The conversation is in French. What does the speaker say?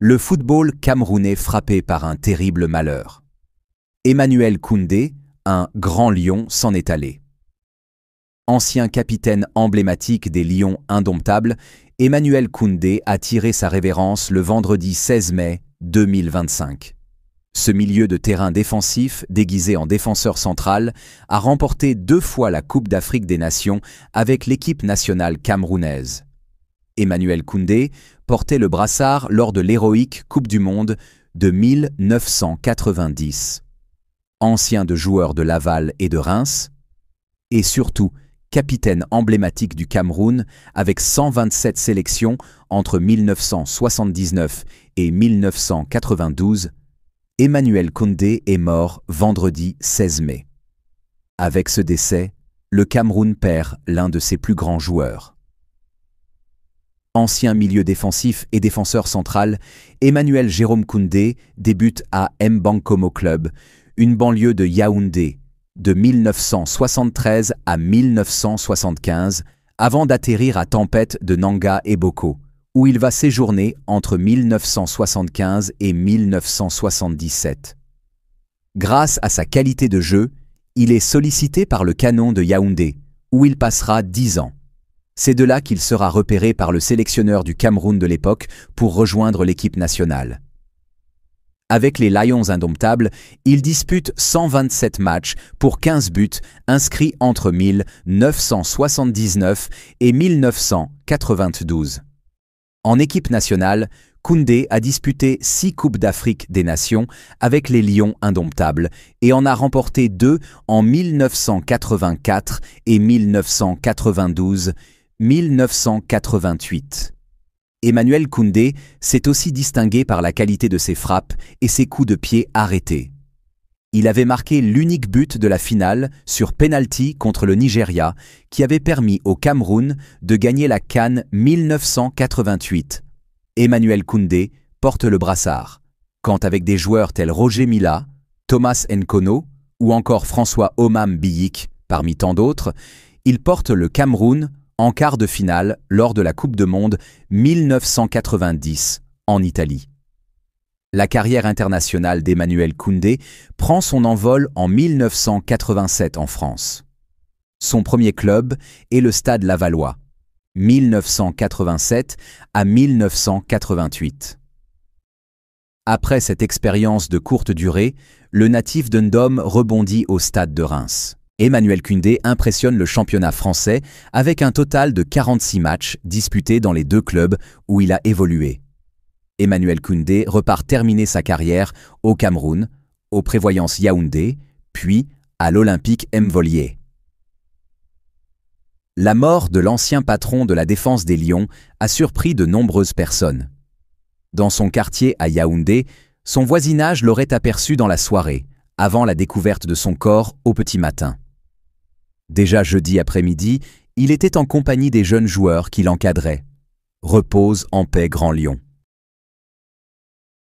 Le football camerounais frappé par un terrible malheur. Emmanuel Koundé, un grand lion, s'en est allé. Ancien capitaine emblématique des Lions indomptables, Emmanuel Koundé a tiré sa révérence le vendredi 16 mai 2025. Ce milieu de terrain défensif, déguisé en défenseur central, a remporté 2 fois la Coupe d'Afrique des Nations avec l'équipe nationale camerounaise. Emmanuel Koundé portait le brassard lors de l'héroïque Coupe du Monde de 1990. Ancien de joueurs de Laval et de Reims, et surtout capitaine emblématique du Cameroun avec 127 sélections entre 1979 et 1992, Emmanuel Koundé est mort vendredi 16 mai. Avec ce décès, le Cameroun perd l'un de ses plus grands joueurs. Ancien milieu défensif et défenseur central, Emmanuel Jérôme Koundé débute à Mbankomo Club, une banlieue de Yaoundé, de 1973 à 1975, avant d'atterrir à Tempête de Nanga et Boko, où il va séjourner entre 1975 et 1977. Grâce à sa qualité de jeu, il est sollicité par le Canon de Yaoundé, où il passera 10 ans. C'est de là qu'il sera repéré par le sélectionneur du Cameroun de l'époque pour rejoindre l'équipe nationale. Avec les Lions indomptables, il dispute 127 matchs pour 15 buts inscrits entre 1979 et 1992. En équipe nationale, Koundé a disputé 6 Coupes d'Afrique des Nations avec les Lions indomptables et en a remporté 2 en 1984 et 1992-1988. Emmanuel Koundé s'est aussi distingué par la qualité de ses frappes et ses coups de pied arrêtés. Il avait marqué l'unique but de la finale sur pénalty contre le Nigeria qui avait permis au Cameroun de gagner la CAN 1988. Emmanuel Koundé porte le brassard, quand avec des joueurs tels Roger Mila, Thomas Nkono ou encore François Omam Biyik, parmi tant d'autres, il porte le Cameroun en quart de finale lors de la Coupe du Monde 1990 en Italie. La carrière internationale d'Emmanuel Koundé prend son envol en 1987 en France. Son premier club est le Stade Lavallois, 1987 à 1988. Après cette expérience de courte durée, le natif de Ndom rebondit au Stade de Reims. Emmanuel Koundé impressionne le championnat français avec un total de 46 matchs disputés dans les 2 clubs où il a évolué. Emmanuel Koundé repart terminer sa carrière au Cameroun, au Prévoyance Yaoundé, puis à l'Olympique Mvolier. La mort de l'ancien patron de la défense des Lions a surpris de nombreuses personnes. Dans son quartier à Yaoundé, son voisinage l'aurait aperçu dans la soirée, avant la découverte de son corps au petit matin. Déjà jeudi après-midi, il était en compagnie des jeunes joueurs qui l'encadraient. Repose en paix, grand lion.